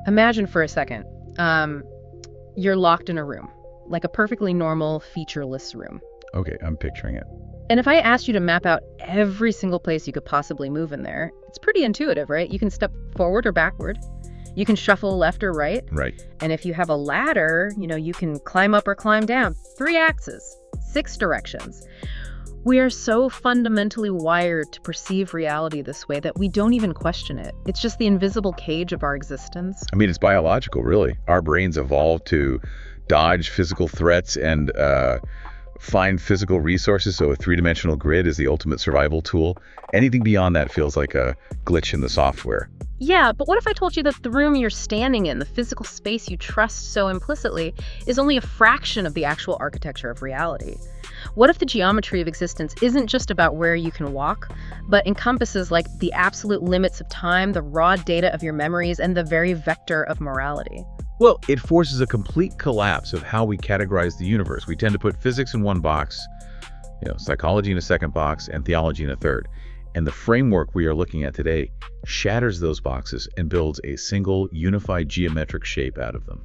Imagine for a second, you're locked in a room, like a perfectly normal, featureless room. Okay, I'm picturing it. And if I asked you to map out every single place you could possibly move in there, it's pretty intuitive, right? You can step forward or backward. You can shuffle left or right. Right. And if you have a ladder, you can climb up or climb down. 3 axes, 6 directions. We are so fundamentally wired to perceive reality this way that we don't even question it. It's just the invisible cage of our existence. I mean, it's biological, really. Our brains evolved to dodge physical threats and find physical resources, so a 3-dimensional grid is the ultimate survival tool. Anything beyond that feels like a glitch in the software. Yeah, but what if I told you that the room you're standing in, the physical space you trust so implicitly, is only a fraction of the actual architecture of reality? What if the geometry of existence isn't just about where you can walk, but encompasses like the absolute limits of time, the raw data of your memories, and the very vector of morality? Well, it forces a complete collapse of how we categorize the universe. We tend to put physics in one box, psychology in a second box, and theology in a third. And the framework we are looking at today shatters those boxes and builds a single, unified geometric shape out of them.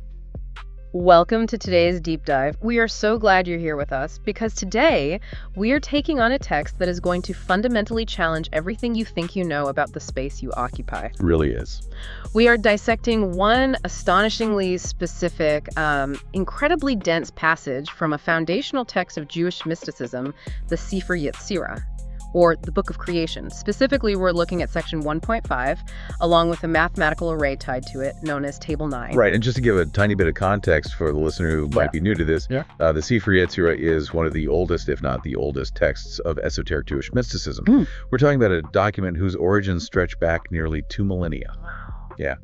Welcome to today's deep dive. We are so glad you're here with us because today we are taking on a text that is going to fundamentally challenge everything you think you know about the space you occupy. It really is. We are dissecting one astonishingly specific, incredibly dense passage from a foundational text of Jewish mysticism, the Sefer Yetzirah, or the Book of Creation. Specifically, we're looking at section 1.5, along with a mathematical array tied to it, known as Table 9. Right, and just to give a tiny bit of context for the listener who might be new to this, the Sefer Yetzirah is one of the oldest, if not the oldest, texts of esoteric Jewish mysticism. We're talking about a document whose origins stretch back nearly 2 millennia. Wow. Yeah.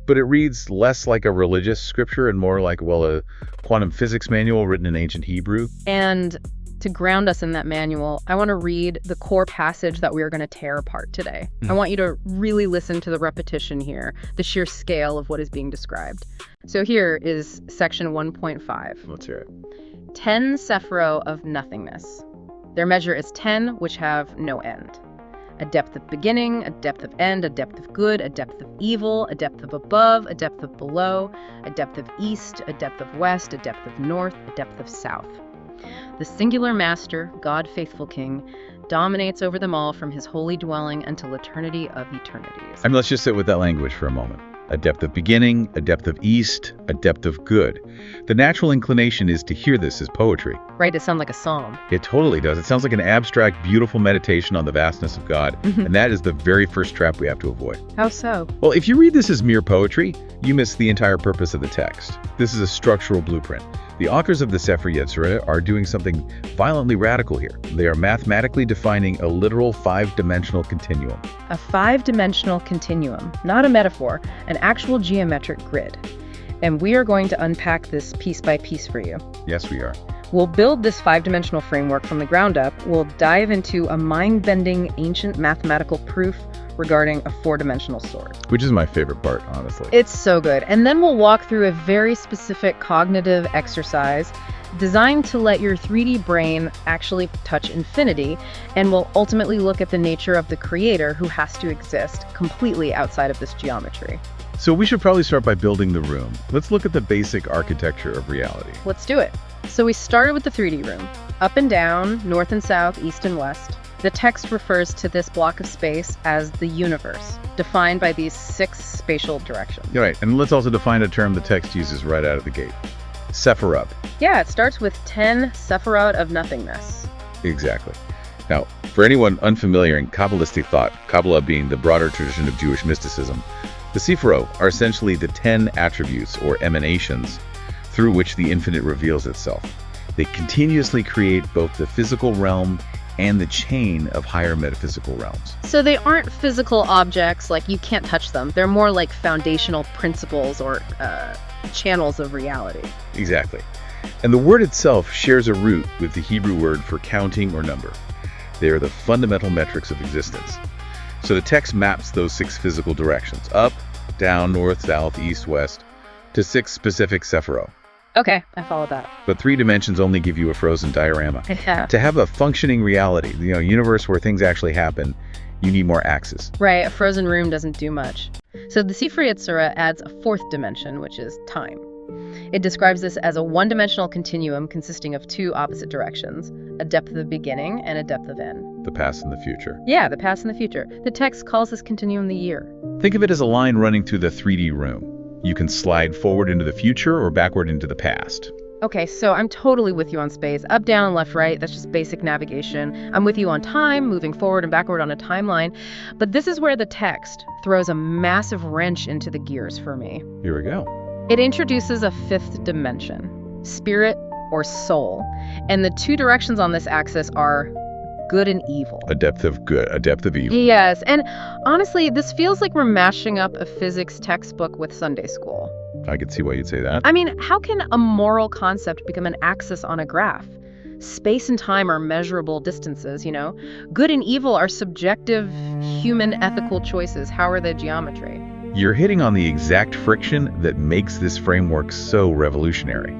But it reads less like a religious scripture and more like, a quantum physics manual written in ancient Hebrew. And to ground us in that manual, I want to read the core passage that we are going to tear apart today. I want you to really listen to the repetition here, the sheer scale of what is being described. So here is section 1.5. Let's hear it. 10 sephiro of nothingness. Their measure is 10, which have no end. A depth of beginning, a depth of end, a depth of good, a depth of evil, a depth of above, a depth of below, a depth of east, a depth of west, a depth of north, a depth of south. The singular master, God faithful king, dominates over them all from his holy dwelling until eternity of eternities. Let's just sit with that language for a moment. A depth of beginning, a depth of east, a depth of good. The natural inclination is to hear this as poetry. Right, it sounds like a psalm. It totally does. It sounds like an abstract, beautiful meditation on the vastness of God. And that is the very first trap we have to avoid. How so? Well, if you read this as mere poetry, you miss the entire purpose of the text. This is a structural blueprint. The authors of the Sefer Yetzirah are doing something violently radical here. They are mathematically defining a literal 5-dimensional continuum. A 5-dimensional continuum, not a metaphor, an actual geometric grid. And we are going to unpack this piece by piece for you. Yes, we are. We'll build this 5-dimensional framework from the ground up. We'll dive into a mind-bending ancient mathematical proof regarding a 4-dimensional sword. Which is my favorite part, honestly. It's so good. And then we'll walk through a very specific cognitive exercise designed to let your 3D brain actually touch infinity, and we'll ultimately look at the nature of the creator who has to exist completely outside of this geometry. So we should probably start by building the room. Let's look at the basic architecture of reality. Let's do it. So we started with the 3D room. Up and down, north and south, east and west. The text refers to this block of space as the universe, defined by these 6 spatial directions. You're right, and let's also define a term the text uses right out of the gate. Sephirot. Yeah, it starts with 10 sephirot of nothingness. Exactly. Now, for anyone unfamiliar in Kabbalistic thought, Kabbalah being the broader tradition of Jewish mysticism, the Sephirot are essentially the 10 attributes or emanations through which the infinite reveals itself. They continuously create both the physical realm and the chain of higher metaphysical realms. So they aren't physical objects, like you can't touch them. They're more like foundational principles or channels of reality. Exactly. And the word itself shares a root with the Hebrew word for counting or number. They are the fundamental metrics of existence. So the text maps those 6 physical directions, up, down, north, south, east, west, to 6 specific sephirot. Okay, I follow that. But 3 dimensions only give you a frozen diorama. Yeah. To have a functioning reality, universe where things actually happen, you need more axes. Right, a frozen room doesn't do much. So the Sefer Yetzirah adds a fourth dimension, which is time. It describes this as a one-dimensional continuum consisting of two opposite directions, a depth of beginning and a depth of end. The past and the future. Yeah, the past and the future. The text calls this continuum the year. Think of it as a line running through the 3D room. You can slide forward into the future or backward into the past. Okay, so I'm totally with you on space. Up, down, left, right, that's just basic navigation. I'm with you on time, moving forward and backward on a timeline. But this is where the text throws a massive wrench into the gears for me. Here we go. It introduces a fifth dimension, spirit or soul. And the two directions on this axis are good and evil. A depth of good, a depth of evil. Yes, and honestly, this feels like we're mashing up a physics textbook with Sunday school. I could see why you'd say that. I mean, how can a moral concept become an axis on a graph? Space and time are measurable distances, you know? Good and evil are subjective human ethical choices. How are they geometry? You're hitting on the exact friction that makes this framework so revolutionary.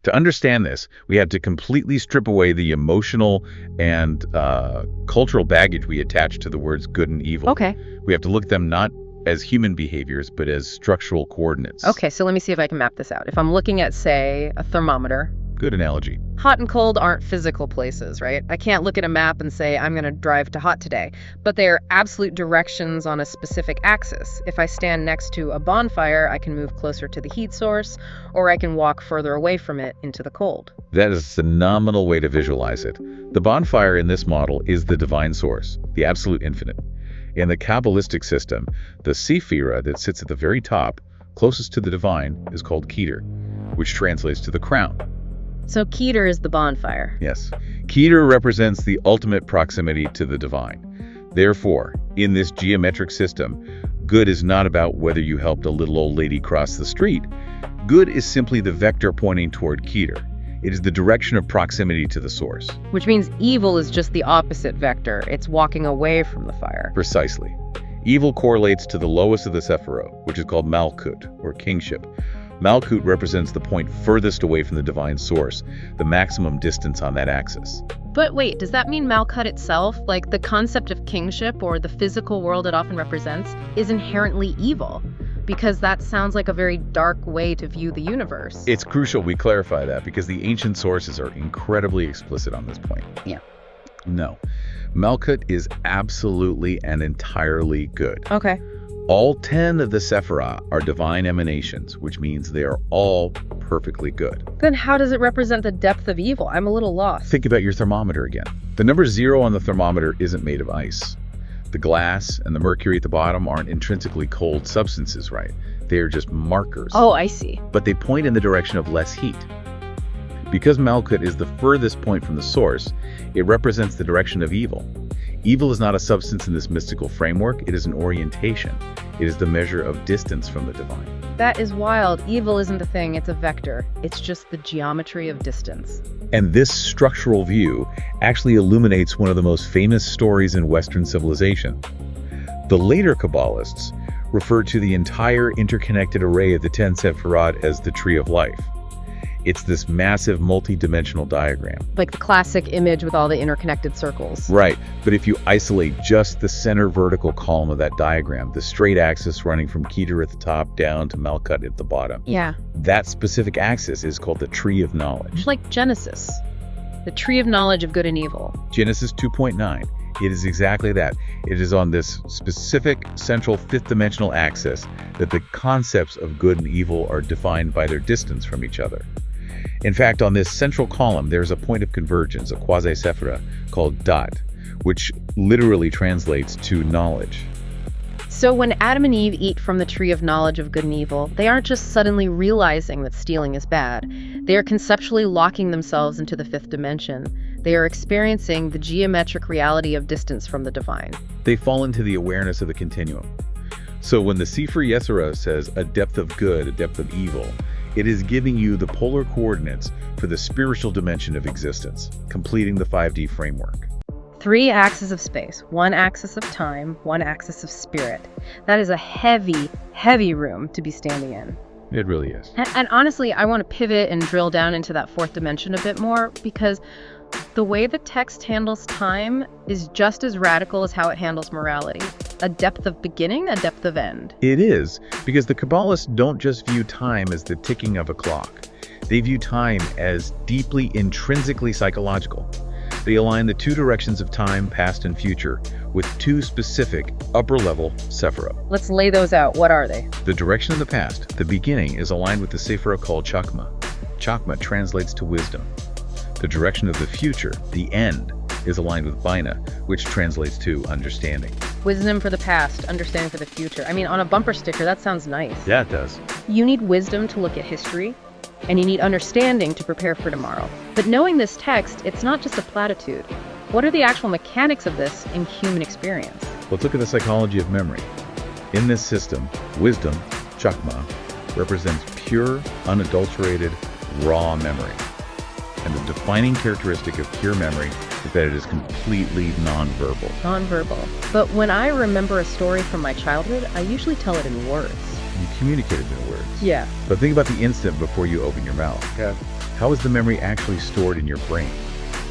To understand this, we have to completely strip away the emotional and cultural baggage we attach to the words good and evil. Okay. We have to look at them not as human behaviors, but as structural coordinates. Okay, so let me see if I can map this out. If I'm looking at, say, a thermometer. Good analogy. Hot and cold aren't physical places, right? I can't look at a map and say, I'm going to drive to hot today. But they are absolute directions on a specific axis. If I stand next to a bonfire, I can move closer to the heat source, or I can walk further away from it into the cold. That is a phenomenal way to visualize it. The bonfire in this model is the divine source, the absolute infinite. In the Kabbalistic system, the Sephirah that sits at the very top, closest to the divine, is called Keter, which translates to the crown. So Keter is the bonfire. Yes. Keter represents the ultimate proximity to the divine. Therefore, in this geometric system, good is not about whether you helped a little old lady cross the street. Good is simply the vector pointing toward Keter. It is the direction of proximity to the source. Which means evil is just the opposite vector. It's walking away from the fire. Precisely. Evil correlates to the lowest of the Sephirot, which is called Malkut, or kingship. Malkut represents the point furthest away from the divine source, the maximum distance on that axis. But wait, does that mean Malkut itself, like the concept of kingship or the physical world it often represents, is inherently evil? Because that sounds like a very dark way to view the universe. It's crucial we clarify that because the ancient sources are incredibly explicit on this point. Yeah. No. Malkut is absolutely and entirely good. Okay. All 10 of the Sephirah are divine emanations, which means they are all perfectly good. Then how does it represent the depth of evil? I'm a little lost. Think about your thermometer again. The number 0 on the thermometer isn't made of ice. The glass and the mercury at the bottom aren't intrinsically cold substances, right? They are just markers. Oh, I see. But they point in the direction of less heat. Because Malkut is the furthest point from the source, it represents the direction of evil. Evil is not a substance in this mystical framework, it is an orientation. It is the measure of distance from the divine. That is wild. Evil isn't a thing, it's a vector. It's just the geometry of distance. And this structural view actually illuminates one of the most famous stories in Western civilization. The later Kabbalists refer to the entire interconnected array of the 10 Sephirot as the Tree of Life. It's this massive multi-dimensional diagram. Like the classic image with all the interconnected circles. Right, but if you isolate just the center vertical column of that diagram, the straight axis running from Keter at the top down to Malkut at the bottom, Yeah. that specific axis is called the Tree of Knowledge. Like Genesis. The tree of knowledge of good and evil. Genesis 2.9. It is exactly that. It is on this specific central fifth dimensional axis that the concepts of good and evil are defined by their distance from each other. In fact, on this central column, there's a point of convergence, a quasi-sephira, called dot, which literally translates to knowledge. So when Adam and Eve eat from the tree of knowledge of good and evil, they aren't just suddenly realizing that stealing is bad. They are conceptually locking themselves into the fifth dimension. They are experiencing the geometric reality of distance from the divine. They fall into the awareness of the continuum. So when the Sefer Yetzirah says a depth of good, a depth of evil, it is giving you the polar coordinates for the spiritual dimension of existence, completing the 5D framework. 3 axes of space, 1 axis of time, 1 axis of spirit. That is a heavy, heavy room to be standing in. It really is. And honestly, I want to pivot and drill down into that 4th dimension a bit more, because the way the text handles time is just as radical as how it handles morality. a depth of beginning, a depth of end. It is, because the Kabbalists don't just view time as the ticking of a clock. They view time as deeply intrinsically psychological. They align the two directions of time, past and future, with two specific upper-level sephirot. Let's lay those out. What are they? The direction of the past, the beginning, is aligned with the sephirot called chakma. Chakma translates to wisdom. The direction of the future, the end, is aligned with bina, which translates to understanding. Wisdom for the past, understanding for the future. I mean, on a bumper sticker, that sounds nice. Yeah, it does. You need wisdom to look at history, and you need understanding to prepare for tomorrow. But knowing this text, it's not just a platitude. What are the actual mechanics of this in human experience? Let's look at the psychology of memory. In this system, wisdom, chakma, represents pure, unadulterated, raw memory. And the defining characteristic of pure memory is that it is completely nonverbal. Nonverbal. But when I remember a story from my childhood, I usually tell it in words. You communicate it in words. Yeah. But think about the instant before you open your mouth. Okay. How is the memory actually stored in your brain?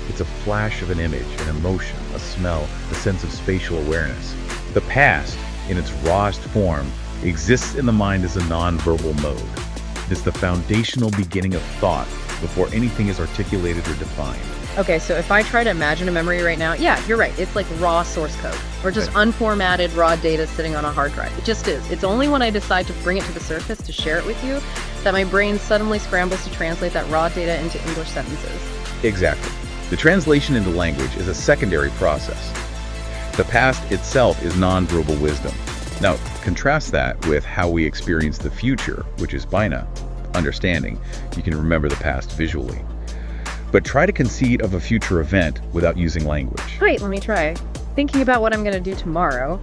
It's a flash of an image, an emotion, a smell, a sense of spatial awareness. The past, in its rawest form, exists in the mind as a nonverbal mode. It is the foundational beginning of thought before anything is articulated or defined. Okay, so if I try to imagine a memory right now, yeah, you're right. It's like raw source code or just unformatted raw data sitting on a hard drive. It just is. It's only when I decide to bring it to the surface to share it with you that my brain suddenly scrambles to translate that raw data into English sentences. Exactly. The translation into language is a secondary process. The past itself is nonverbal wisdom. Now, contrast that with how we experience the future, which is bina, understanding. You can remember the past visually. But try to conceive of a future event without using language. Wait, let me try. Thinking about what I'm going to do tomorrow.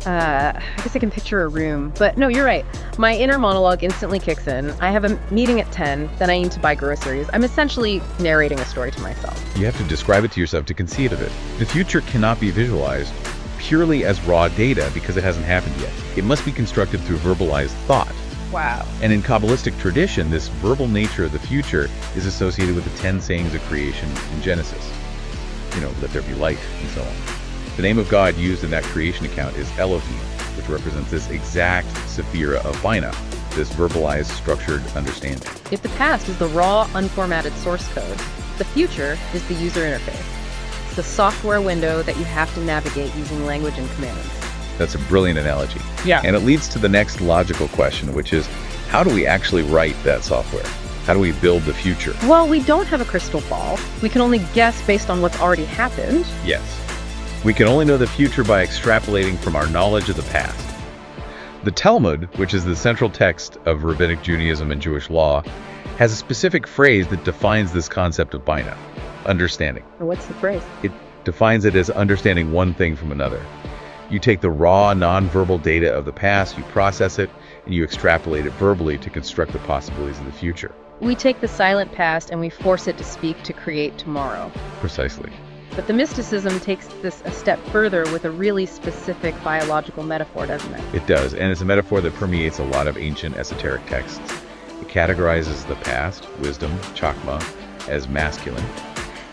I guess I can picture a room. But no, you're right. My inner monologue instantly kicks in. I have a meeting at 10, then I need to buy groceries. I'm essentially narrating a story to myself. You have to describe it to yourself to conceive of it. The future cannot be visualized purely as raw data because it hasn't happened yet. It must be constructed through verbalized thought. Wow. And in Kabbalistic tradition, this verbal nature of the future is associated with the 10 sayings of creation in Genesis. Let there be light, and so on. The name of God used in that creation account is Elohim, which represents this exact sephirah of bina, this verbalized, structured understanding. If the past is the raw, unformatted source code, the future is the user interface. It's the software window that you have to navigate using language and commands. That's a brilliant analogy. Yeah. And it leads to the next logical question, which is, how do we actually write that software? How do we build the future? Well, we don't have a crystal ball. We can only guess based on what's already happened. Yes. We can only know the future by extrapolating from our knowledge of the past. The Talmud, which is the central text of Rabbinic Judaism and Jewish law, has a specific phrase that defines this concept of bina, understanding. What's the phrase? It defines it as understanding one thing from another. You take the raw, non-verbal data of the past, you process it, and you extrapolate it verbally to construct the possibilities of the future. We take the silent past and we force it to speak to create tomorrow. Precisely. But the mysticism takes this a step further with a really specific biological metaphor, doesn't it? It does, and it's a metaphor that permeates a lot of ancient esoteric texts. It categorizes the past, wisdom, chakma, as masculine,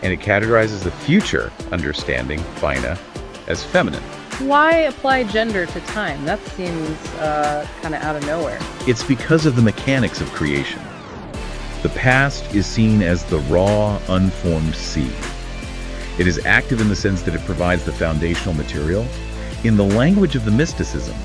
and it categorizes the future, understanding, bina, as feminine. Why apply gender to time? That seems kind of out of nowhere. It's because of the mechanics of creation. The past is seen as the raw, unformed seed. It is active in the sense that it provides the foundational material. In the language of the mysticism,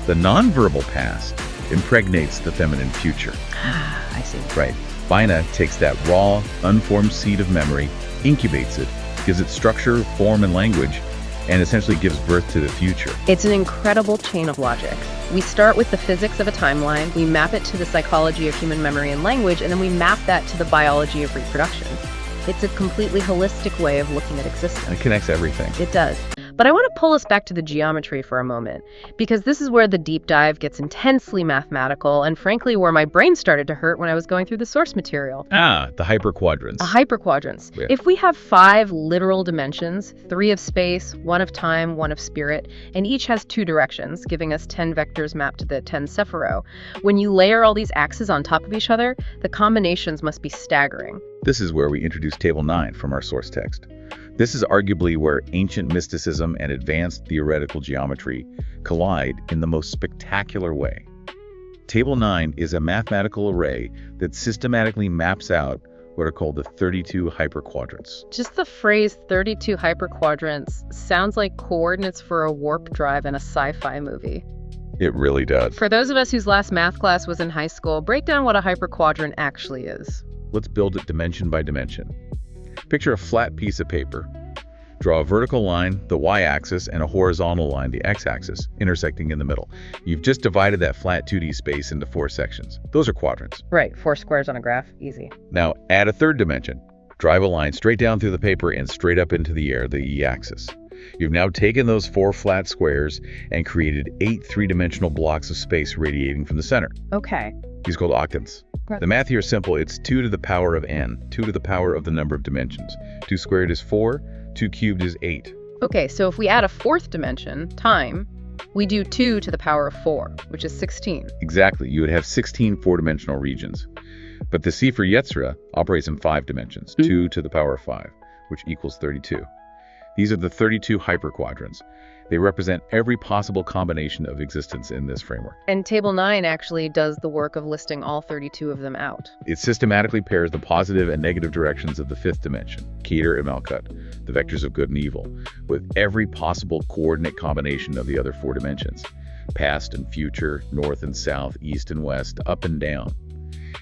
the nonverbal past impregnates the feminine future. I see. Right. Bina takes that raw, unformed seed of memory, incubates it, gives it structure, form, and language, and essentially gives birth to the future. It's an incredible chain of logic. We start with the physics of a timeline, we map it to the psychology of human memory and language, and then we map that to the biology of reproduction. It's a completely holistic way of looking at existence. And it connects everything. It does. But I want to pull us back to the geometry for a moment, because this is where the deep dive gets intensely mathematical, and frankly where my brain started to hurt when I was going through the source material. The hyperquadrants. Hyperquadrants. Yeah. If we have 5 literal dimensions, 3 of space, 1 of time, 1 of spirit, and each has 2 directions, giving us 10 vectors mapped to the 10 sephirot, when you layer all these axes on top of each other, the combinations must be staggering. This is where we introduce Table 9 from our source text. This is arguably where ancient mysticism and advanced theoretical geometry collide in the most spectacular way. Table 9 is a mathematical array that systematically maps out what are called the 32 hyperquadrants. Just the phrase 32 hyperquadrants sounds like coordinates for a warp drive in a sci-fi movie. It really does. For those of us whose last math class was in high school, break down what a hyperquadrant actually is. Let's build it dimension by dimension. Picture a flat piece of paper. Draw a vertical line, the y-axis, and a horizontal line, the x-axis, intersecting in the middle. You've just divided that flat 2D space into 4 sections. Those are quadrants. Right, 4 squares on a graph, easy. Now add a third dimension. Drive a line straight down through the paper and straight up into the air, the y-axis. You've now taken those 4 flat squares and created 8 three-dimensional blocks of space radiating from the center. Okay. These are called octants. Right. The math here is simple. It's 2 to the power of n, 2 to the power of the number of dimensions. 2 squared is 4, 2 cubed is 8. Okay, so if we add a 4th dimension, time, we do 2 to the power of 4, which is 16. Exactly. You would have 16 four-dimensional regions. But the Sefer Yetzirah operates in 5 dimensions, 2 to the power of 5, which equals 32. These are the 32 hyperquadrants. They represent every possible combination of existence in this framework. And Table 9 actually does the work of listing all 32 of them out. It systematically pairs the positive and negative directions of the 5th dimension, Keter and Malkut, the vectors of good and evil, with every possible coordinate combination of the other 4 dimensions, past and future, north and south, east and west, up and down.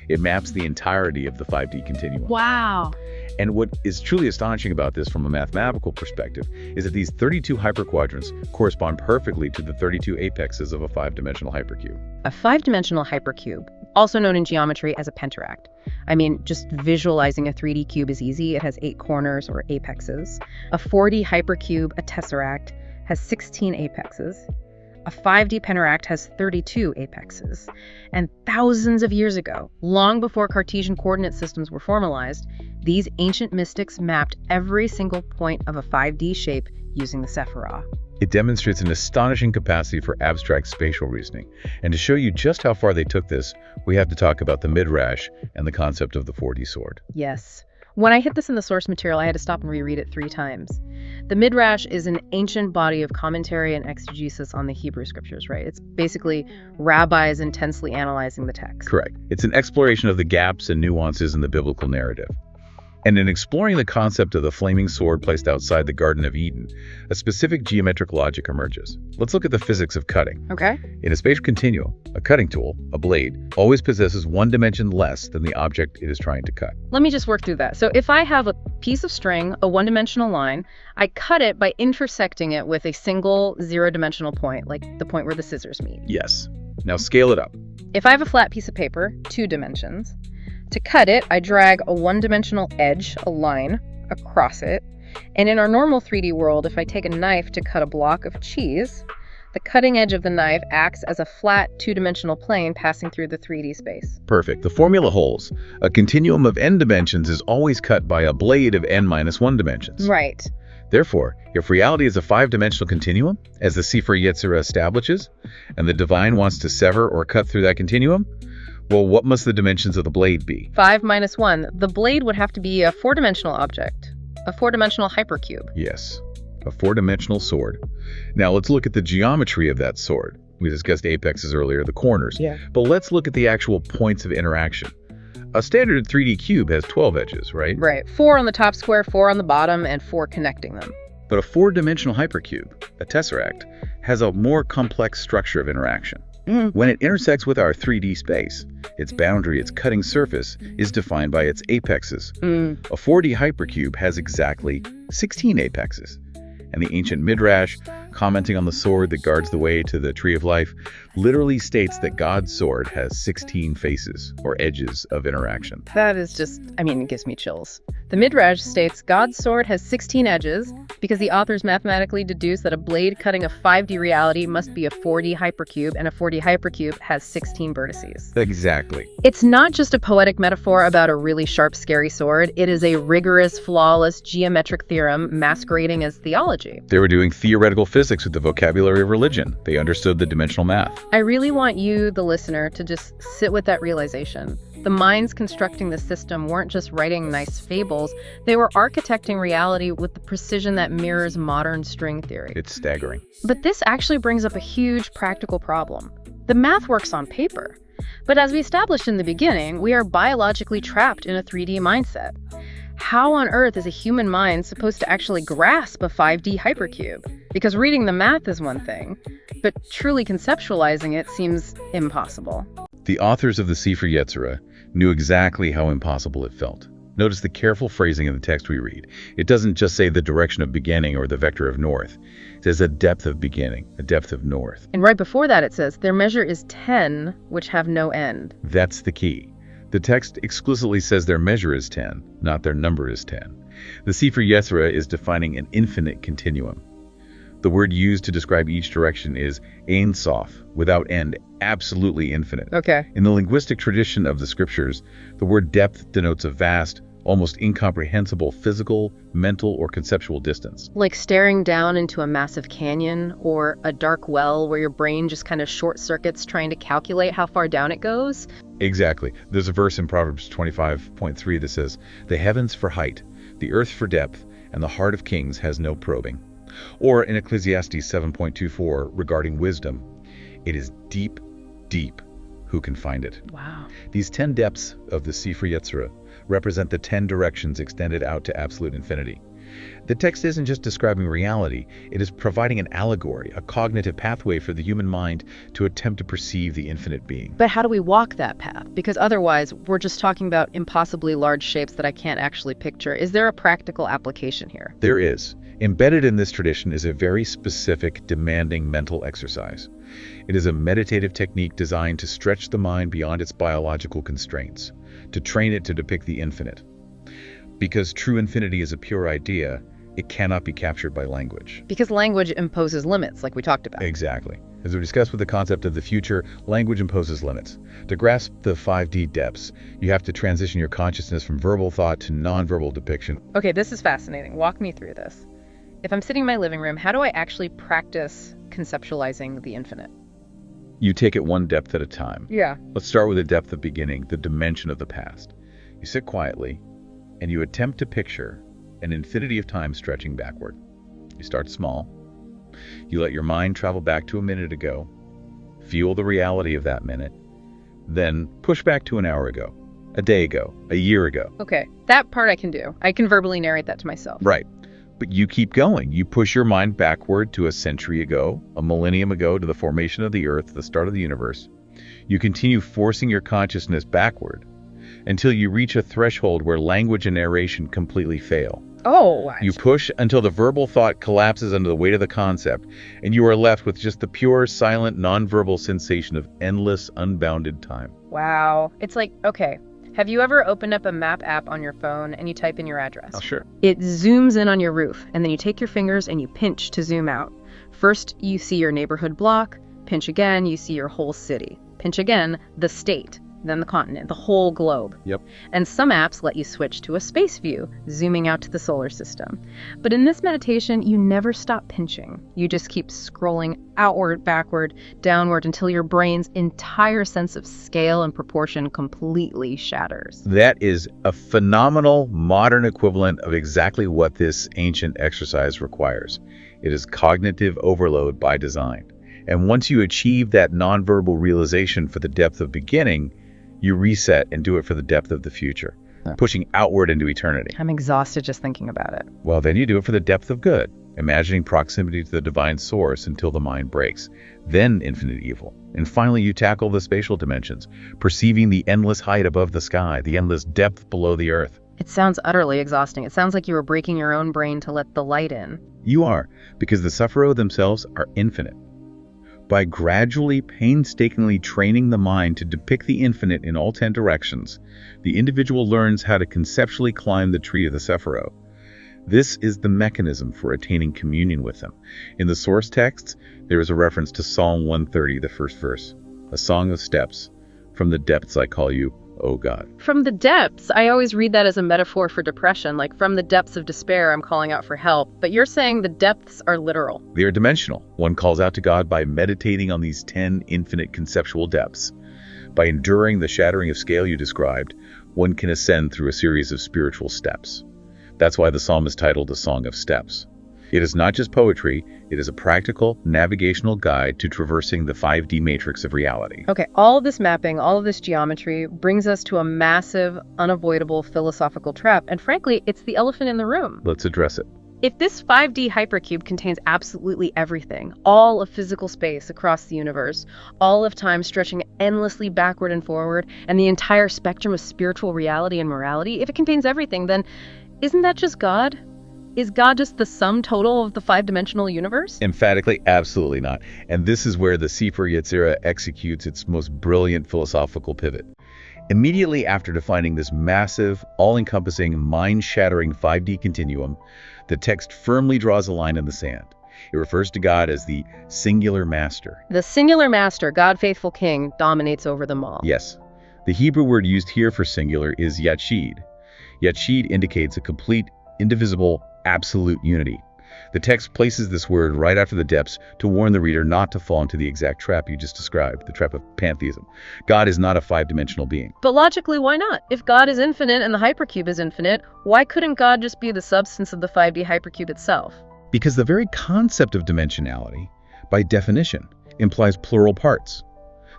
It maps the entirety of the 5D continuum. Wow. And what is truly astonishing about this from a mathematical perspective is that these 32 hyperquadrants correspond perfectly to the 32 apexes of a 5-dimensional hypercube. A 5-dimensional hypercube, also known in geometry as a pentaract. I mean, just visualizing a 3D cube is easy. It has 8 corners or apexes. A 4D hypercube, a tesseract, has 16 apexes. A 5D pentaract has 32 apexes. And thousands of years ago, long before Cartesian coordinate systems were formalized, these ancient mystics mapped every single point of a 5D shape using the Sephirah. It demonstrates an astonishing capacity for abstract spatial reasoning. And to show you just how far they took this, we have to talk about the Midrash and the concept of the 4D sword. Yes. When I hit this in the source material, I had to stop and reread it 3 times. The Midrash is an ancient body of commentary and exegesis on the Hebrew scriptures, right? It's basically rabbis intensely analyzing the text. Correct. It's an exploration of the gaps and nuances in the biblical narrative. And in exploring the concept of the flaming sword placed outside the Garden of Eden, a specific geometric logic emerges. Let's look at the physics of cutting. Okay. In a spatial continuum, a cutting tool, a blade, always possesses 1 dimension less than the object it is trying to cut. Let me just work through that. So if I have a piece of string, a 1-dimensional line, I cut it by intersecting it with a single 0-dimensional point, like the point where the scissors meet. Yes. Now scale it up. If I have a flat piece of paper, 2 dimensions, to cut it, I drag a 1-dimensional edge, a line, across it. And in our normal 3D world, if I take a knife to cut a block of cheese, the cutting edge of the knife acts as a flat 2-dimensional plane passing through the 3D space. Perfect. The formula holds. A continuum of n dimensions is always cut by a blade of n-1 dimensions. Right. Therefore, if reality is a 5-dimensional continuum, as the Sefer Yetzirah establishes, and the divine wants to sever or cut through that continuum, well, what must the dimensions of the blade be? 5 minus 1. The blade would have to be a 4-dimensional object, a 4-dimensional hypercube. Yes, a 4-dimensional sword. Now let's look at the geometry of that sword. We discussed apexes earlier, the corners. Yeah. But let's look at the actual points of interaction. A standard 3D cube has 12 edges, right? Right. 4 on the top square, 4 on the bottom, and 4 connecting them. But a 4-dimensional hypercube, a tesseract, has a more complex structure of interaction. When it intersects with our 3D space, its boundary, its cutting surface, is defined by its apexes. A 4D hypercube has exactly 16 apexes. And the ancient Midrash, commenting on the sword that guards the way to the tree of life, literally states that God's sword has 16 faces, or edges, of interaction. That is just, it gives me chills. The Midrash states God's sword has 16 edges because the authors mathematically deduce that a blade cutting a 5D reality must be a 4D hypercube, and a 4D hypercube has 16 vertices. Exactly. It's not just a poetic metaphor about a really sharp, scary sword. It is a rigorous, flawless geometric theorem masquerading as theology. They were doing theoretical physics with the vocabulary of religion. They understood the dimensional math. I really want you, the listener, to just sit with that realization. The minds constructing the system weren't just writing nice fables, they were architecting reality with the precision that mirrors modern string theory. It's staggering. But this actually brings up a huge practical problem. The math works on paper, but as we established in the beginning, we are biologically trapped in a 3D mindset. How on earth is a human mind supposed to actually grasp a 5D hypercube? Because reading the math is one thing, but truly conceptualizing it seems impossible. The authors of the Sefer Yetzirah knew exactly how impossible it felt. Notice the careful phrasing in the text we read. It doesn't just say the direction of beginning or the vector of north. It says a depth of beginning, a depth of north. And right before that it says, their measure is 10, which have no end. That's the key. The text explicitly says their measure is 10, not their number is 10. The Sefer Yetzirah is defining an infinite continuum. The word used to describe each direction is Ein Sof, without end, absolutely infinite. Okay. In the linguistic tradition of the scriptures, the word depth denotes a vast, almost incomprehensible physical, mental, or conceptual distance. Like staring down into a massive canyon or a dark well where your brain just kind of short circuits trying to calculate how far down it goes. Exactly. There's a verse in Proverbs 25:3 that says, "The heavens for height, the earth for depth, and the heart of kings has no probing." Or in Ecclesiastes 7:24 regarding wisdom, "It is deep, deep. Who can find it?" Wow. These 10 depths of the Sefer Yetzirah represent the 10 directions extended out to absolute infinity. The text isn't just describing reality, it is providing an allegory, a cognitive pathway for the human mind to attempt to perceive the infinite being. But how do we walk that path? Because otherwise, we're just talking about impossibly large shapes that I can't actually picture. Is there a practical application here? There is. Embedded in this tradition is a very specific, demanding mental exercise. It is a meditative technique designed to stretch the mind beyond its biological constraints, to train it to depict the infinite. Because true infinity is a pure idea, it cannot be captured by language. Because language imposes limits, like we talked about. Exactly. As we discussed with the concept of the future, language imposes limits. To grasp the 5D depths, you have to transition your consciousness from verbal thought to nonverbal depiction. Okay, this is fascinating. Walk me through this. If I'm sitting in my living room, how do I actually practice conceptualizing the infinite? You take it one depth at a time. Yeah. Let's start with the depth of beginning, the dimension of the past. You sit quietly, and you attempt to picture an infinity of time stretching backward. You start small. You let your mind travel back to a minute ago, feel the reality of that minute, then push back to an hour ago, a day ago, a year ago. Okay, that part I can do. I can verbally narrate that to myself. Right. But you keep going. You push your mind backward to a century ago, a millennium ago, to the formation of the earth, the start of the universe. You continue forcing your consciousness backward until you reach a threshold where language and narration completely fail. Oh. You push until the verbal thought collapses under the weight of the concept, and you are left with just the pure, silent, nonverbal sensation of endless, unbounded time. Wow. It's like, okay, have you ever opened up a map app on your phone and you type in your address? Oh, sure. It zooms in on your roof, and then you take your fingers and you pinch to zoom out. First, you see your neighborhood block. Pinch again, you see your whole city. Pinch again, the state, then the continent, the whole globe. Yep. And some apps let you switch to a space view, zooming out to the solar system. But in this meditation, you never stop pinching. You just keep scrolling outward, backward, downward until your brain's entire sense of scale and proportion completely shatters. That is a phenomenal modern equivalent of exactly what this ancient exercise requires. It is cognitive overload by design. And once you achieve that nonverbal realization for the depth of beginning, you reset and do it for the depth of the future, pushing outward into eternity. I'm exhausted just thinking about it. Well, then you do it for the depth of good, imagining proximity to the divine source until the mind breaks, then infinite evil. And finally, you tackle the spatial dimensions, perceiving the endless height above the sky, the endless depth below the earth. It sounds utterly exhausting. It sounds like you were breaking your own brain to let the light in. You are, because the Sephirot themselves are infinite. By gradually, painstakingly training the mind to depict the infinite in all 10 directions, the individual learns how to conceptually climb the tree of the Sephirot. This is the mechanism for attaining communion with them. In the source texts, there is a reference to Psalm 130, the first verse, a song of steps. From the depths I call you, oh God. From the depths, I always read that as a metaphor for depression, like from the depths of despair, I'm calling out for help. But you're saying the depths are literal. They are dimensional. One calls out to God by meditating on these 10 infinite conceptual depths. By enduring the shattering of scale you described, one can ascend through a series of spiritual steps. That's why the psalm is titled A Song of Steps. It is not just poetry, it is a practical, navigational guide to traversing the 5D matrix of reality. Okay, all of this mapping, all of this geometry brings us to a massive, unavoidable philosophical trap. And frankly, it's the elephant in the room. Let's address it. If this 5D hypercube contains absolutely everything, all of physical space across the universe, all of time stretching endlessly backward and forward, and the entire spectrum of spiritual reality and morality, if it contains everything, then isn't that just God? Is God just the sum total of the 5-dimensional universe? Emphatically, absolutely not. And this is where the Sefer Yetzirah executes its most brilliant philosophical pivot. Immediately after defining this massive, all-encompassing, mind-shattering 5D continuum, the text firmly draws a line in the sand. It refers to God as the singular master. The singular master, God faithful king, dominates over them all. Yes. The Hebrew word used here for singular is yachid. Yachid indicates a complete, indivisible, absolute unity. The text places this word right after the depths to warn the reader not to fall into the exact trap you just described, the trap of pantheism. God is not a 5-dimensional being. But logically, why not? If God is infinite and the hypercube is infinite, why couldn't God just be the substance of the 5D hypercube itself? Because the very concept of dimensionality, by definition, implies plural parts.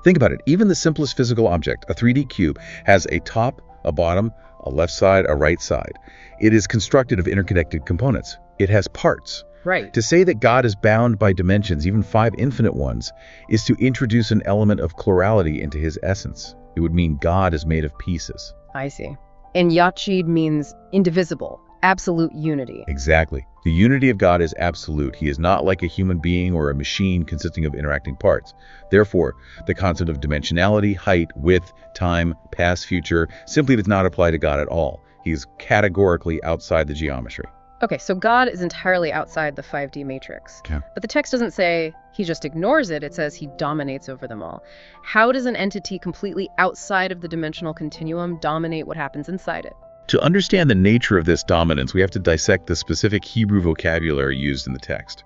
Think about it. Even the simplest physical object, a 3D cube, has a top, a bottom, a left side, a right side. It is constructed of interconnected components. It has parts. Right. To say that God is bound by dimensions, even 5 infinite ones, is to introduce an element of plurality into his essence. It would mean God is made of pieces. I see. And Yachid means indivisible, absolute unity. Exactly. The unity of God is absolute. He is not like a human being or a machine consisting of interacting parts. Therefore, the concept of dimensionality, height, width, time, past, future, simply does not apply to God at all. He is categorically outside the geometry. Okay, so God is entirely outside the 5D matrix. Yeah. But the text doesn't say he just ignores it, it says he dominates over them all. How does an entity completely outside of the dimensional continuum dominate what happens inside it? To understand the nature of this dominance, we have to dissect the specific Hebrew vocabulary used in the text.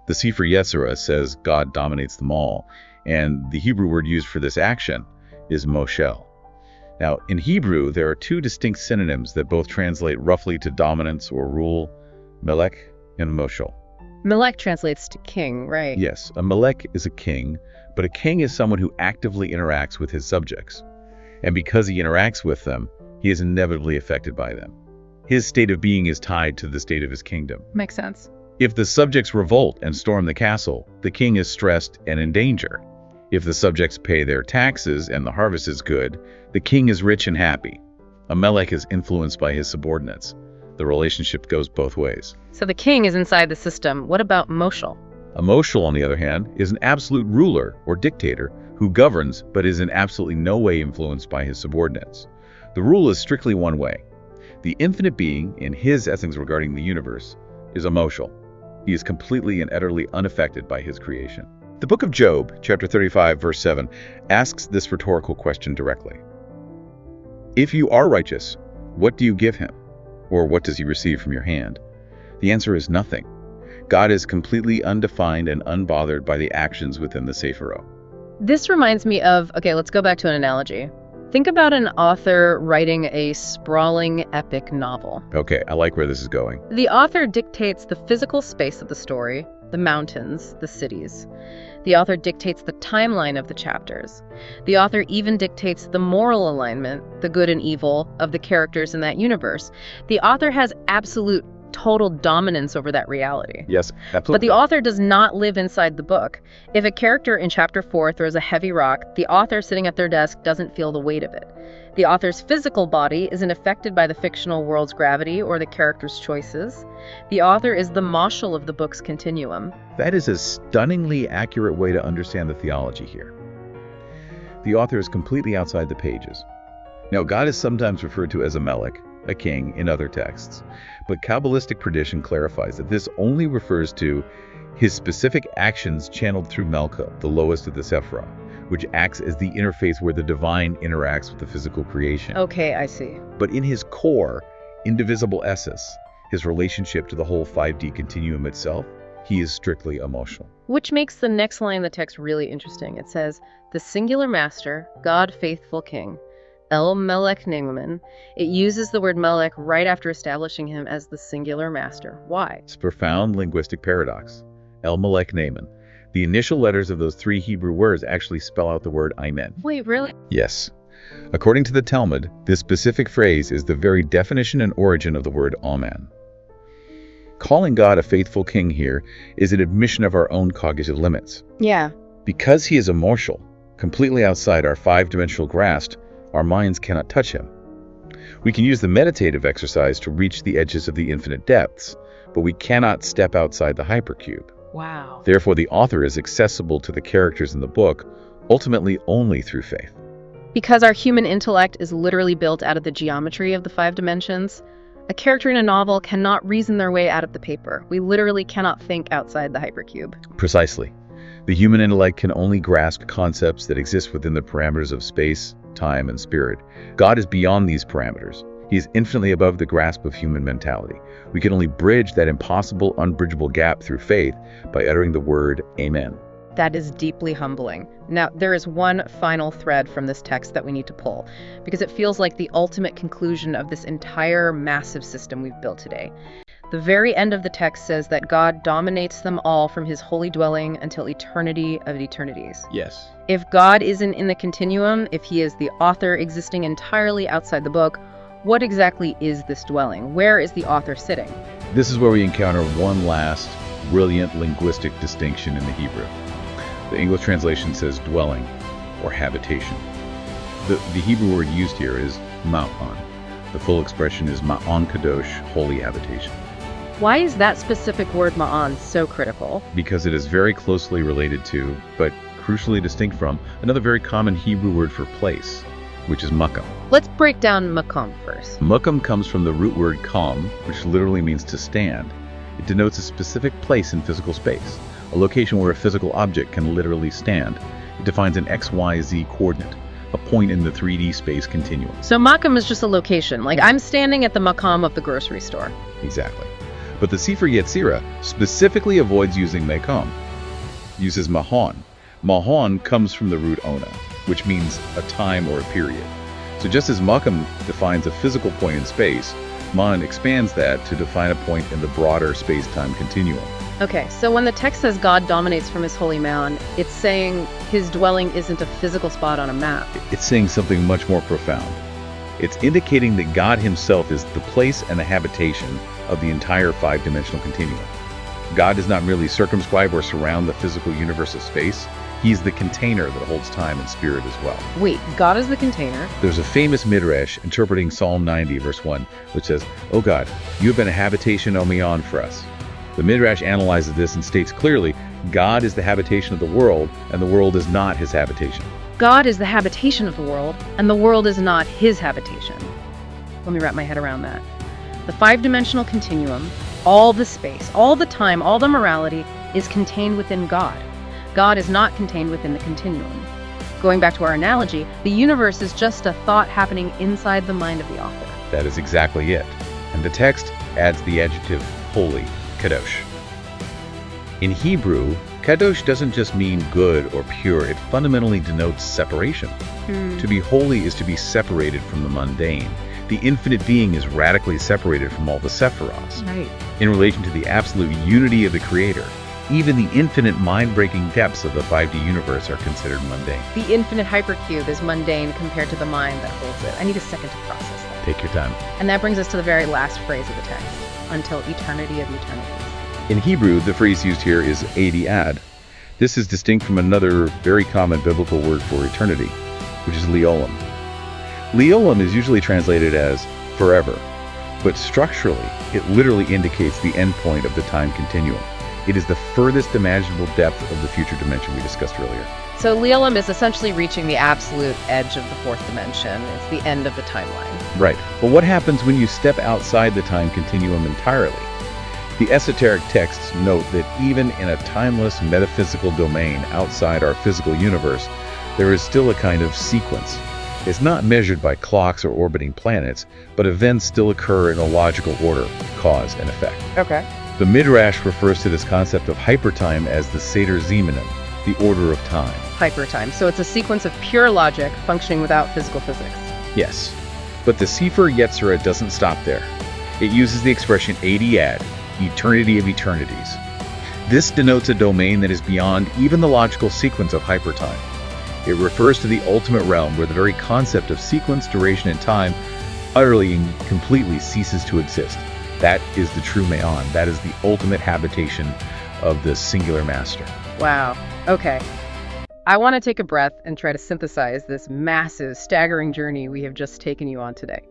The Sefer Yetzirah says God dominates them all, and the Hebrew word used for this action is moshel. Now, in Hebrew, there are 2 distinct synonyms that both translate roughly to dominance or rule, melech and moshel. Melech translates to king, right? Yes, a melech is a king, but a king is someone who actively interacts with his subjects. And because he interacts with them, he is inevitably affected by them. His state of being is tied to the state of his kingdom. Makes sense. If the subjects revolt and storm the castle, the king is stressed and in danger. If the subjects pay their taxes and the harvest is good, the king is rich and happy. A melech is influenced by his subordinates. The relationship goes both ways. So the king is inside the system. What about moshel? A moshel, on the other hand, is an absolute ruler or dictator who governs but is in absolutely no way influenced by his subordinates. The rule is strictly one way. The infinite being, in his essence regarding the universe, is a moshel. He is completely and utterly unaffected by his creation. The book of Job, chapter 35, verse 7, asks this rhetorical question directly. If you are righteous, what do you give him? Or what does he receive from your hand? The answer is nothing. God is completely undefined and unbothered by the actions within the Sephirot. This reminds me of, okay, let's go back to an analogy. Think about an author writing a sprawling epic novel. Okay, I like where this is going. The author dictates the physical space of the story, the mountains, the cities. The author dictates the timeline of the chapters. The author even dictates the moral alignment, the good and evil, of the characters in that universe. The author has absolute, total dominance over that reality. Yes, absolutely. But the author does not live inside the book. If a character in chapter 4 throws a heavy rock, the author sitting at their desk doesn't feel the weight of it. The author's physical body isn't affected by the fictional world's gravity or the character's choices. The author is the moshel of the book's continuum. That is a stunningly accurate way to understand the theology here. The author is completely outside the pages. Now, God is sometimes referred to as a melech, a king, in other texts, but Kabbalistic tradition clarifies that this only refers to his specific actions channeled through Melcha, the lowest of the Sephirah, which acts as the interface where the divine interacts with the physical creation. Okay, I see. But in his core, indivisible essence, his relationship to the whole 5D continuum itself, he is strictly emotional. Which makes the next line in the text really interesting. It says, the singular master, God faithful king, El Melech Naaman. It uses the word Melech right after establishing him as the singular master. Why? It's a profound linguistic paradox. El Melech Naaman. The initial letters of those 3 Hebrew words actually spell out the word Amen. Wait, really? Yes. According to the Talmud, this specific phrase is the very definition and origin of the word Amen. Calling God a faithful king here is an admission of our own cognitive limits. Yeah. Because he is immortal, completely outside our 5-dimensional grasp, our minds cannot touch him. We can use the meditative exercise to reach the edges of the infinite depths, but we cannot step outside the hypercube. Wow. Therefore, the author is accessible to the characters in the book, ultimately only through faith. Because our human intellect is literally built out of the geometry of the 5 dimensions, a character in a novel cannot reason their way out of the paper. We literally cannot think outside the hypercube. Precisely. The human intellect can only grasp concepts that exist within the parameters of space, time, and spirit. God is beyond these parameters. He is infinitely above the grasp of human mentality. We can only bridge that impossible, unbridgeable gap through faith by uttering the word Amen. That is deeply humbling. Now, there is one final thread from this text that we need to pull, because it feels like the ultimate conclusion of this entire massive system we've built today. The very end of the text says that God dominates them all from his holy dwelling until eternity of eternities. Yes. If God isn't in the continuum, if he is the author existing entirely outside the book, what exactly is this dwelling? Where is the author sitting? This is where we encounter one last brilliant linguistic distinction in the Hebrew. The English translation says dwelling or habitation. The Hebrew word used here is ma'an. The full expression is ma'an kadosh, holy habitation. Why is that specific word ma'an so critical? Because it is very closely related to, but crucially distinct from, another very common Hebrew word for place, which is makam. Let's break down makom first. Makam comes from the root word kam, which literally means to stand. It denotes a specific place in physical space, a location where a physical object can literally stand. It defines an XYZ coordinate, a point in the 3D space continuum. So makom is just a location, like I'm standing at the makom of the grocery store. Exactly. But the Sefer Yetzirah specifically avoids using makam, uses mahon. Mahon comes from the root ona, which means a time or a period. So just as makam defines a physical point in space, man expands that to define a point in the broader space-time continuum. Okay, so when the text says God dominates from his holy mound, it's saying his dwelling isn't a physical spot on a map. It's saying something much more profound. It's indicating that God himself is the place and the habitation of the entire 5-dimensional continuum. God does not merely circumscribe or surround the physical universe of space. He's the container that holds time and spirit as well. Wait, God is the container? There's a famous midrash interpreting Psalm 90, verse 1, which says, "O God, you have been a habitation omeon for us." The midrash analyzes this and states clearly, God is the habitation of the world, and the world is not his habitation. God is the habitation of the world, and the world is not his habitation. Let me wrap my head around that. The 5-dimensional continuum, all the space, all the time, all the morality, is contained within God. God is not contained within the continuum. Going back to our analogy, the universe is just a thought happening inside the mind of the author. That is exactly it. And the text adds the adjective holy, kadosh. In Hebrew, kadosh doesn't just mean good or pure, it fundamentally denotes separation. To be holy is to be separated from the mundane. The infinite being is radically separated from all the sephiros. Right. In relation to the absolute unity of the Creator, even the infinite mind-breaking depths of the 5D universe are considered mundane. The infinite hypercube is mundane compared to the mind that holds it. I need a second to process that. Take your time. And that brings us to the very last phrase of the text, until eternity of eternities. In Hebrew, the phrase used here is ad. This is distinct from another very common biblical word for eternity, which is leolam. Leolam is usually translated as forever, but structurally, it literally indicates the endpoint of the time continuum. It is the furthest imaginable depth of the future dimension we discussed earlier. So Leolam is essentially reaching the absolute edge of the 4th dimension. It's the end of the timeline. Right. But what happens when you step outside the time continuum entirely? The esoteric texts note that even in a timeless metaphysical domain outside our physical universe, there is still a kind of sequence. It's not measured by clocks or orbiting planets, but events still occur in a logical order, cause and effect. Okay. The Midrash refers to this concept of hypertime as the Seder Zemanim, the order of time. Hypertime. So it's a sequence of pure logic functioning without physical physics. Yes, but the Sefer Yetzirah doesn't stop there. It uses the expression Eidiad, eternity of eternities. This denotes a domain that is beyond even the logical sequence of hypertime. It refers to the ultimate realm where the very concept of sequence, duration, and time utterly and completely ceases to exist. That is the true Me'on. That is the ultimate habitation of the singular master. Wow. Okay. I want to take a breath and try to synthesize this massive, staggering journey we have just taken you on today.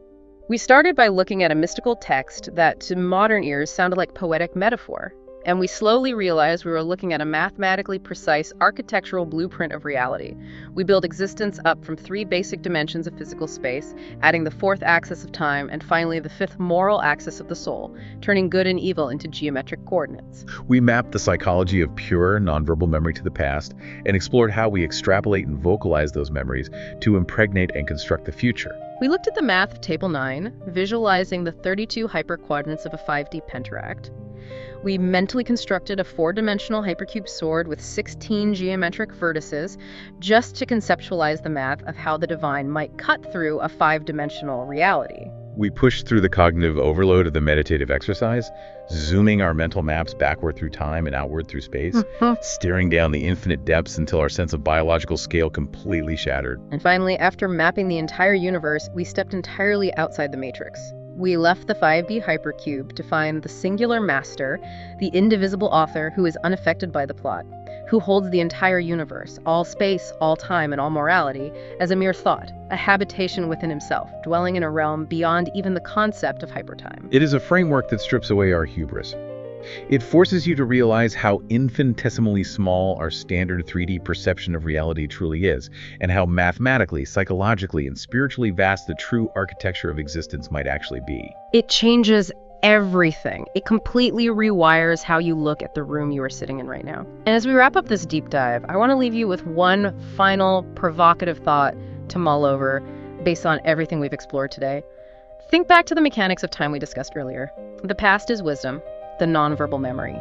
We started by looking at a mystical text that, to modern ears, sounded like poetic metaphor. And we slowly realized we were looking at a mathematically precise architectural blueprint of reality. We build existence up from 3 basic dimensions of physical space, adding the 4th axis of time, and finally the 5th moral axis of the soul, turning good and evil into geometric coordinates. We mapped the psychology of pure, nonverbal memory to the past and explored how we extrapolate and vocalize those memories to impregnate and construct the future. We looked at the math of Table 9, visualizing the 32 hyperquadrants of a 5D pentaract. We mentally constructed a 4-dimensional hypercube sword with 16 geometric vertices just to conceptualize the math of how the divine might cut through a 5-dimensional reality. We pushed through the cognitive overload of the meditative exercise, zooming our mental maps backward through time and outward through space, staring down the infinite depths until our sense of biological scale completely shattered. And finally, after mapping the entire universe, we stepped entirely outside the matrix. We left the 5D hypercube to find the singular master, the indivisible author who is unaffected by the plot, who holds the entire universe, all space, all time, and all morality, as a mere thought, a habitation within himself, dwelling in a realm beyond even the concept of hypertime. It is a framework that strips away our hubris. It forces you to realize how infinitesimally small our standard 3D perception of reality truly is, and how mathematically, psychologically, and spiritually vast the true architecture of existence might actually be. It changes everything. It completely rewires how you look at the room you are sitting in right now. And as we wrap up this deep dive, I want to leave you with one final provocative thought to mull over based on everything we've explored today. Think back to the mechanics of time we discussed earlier. The past is wisdom, the nonverbal memory.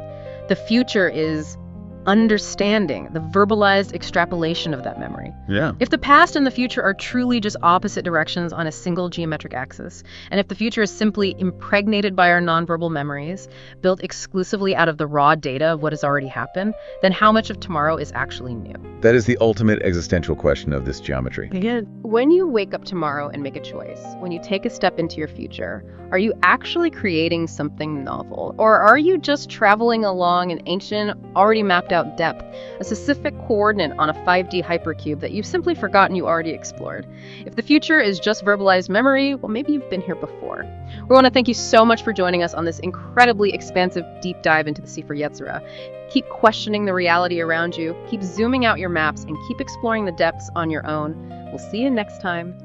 The future is understanding, the verbalized extrapolation of that memory. Yeah. If the past and the future are truly just opposite directions on a single geometric axis, and if the future is simply impregnated by our nonverbal memories, built exclusively out of the raw data of what has already happened, then how much of tomorrow is actually new? That is the ultimate existential question of this geometry. Again, when you wake up tomorrow and make a choice, when you take a step into your future, are you actually creating something novel? Or are you just traveling along an ancient, already mapped out depth, a specific coordinate on a 5D hypercube that you've simply forgotten you already explored? If the future is just verbalized memory, well, maybe you've been here before. We want to thank you so much for joining us on this incredibly expansive deep dive into the Sefer Yetzirah. Keep questioning the reality around you, keep zooming out your maps, and keep exploring the depths on your own. We'll see you next time.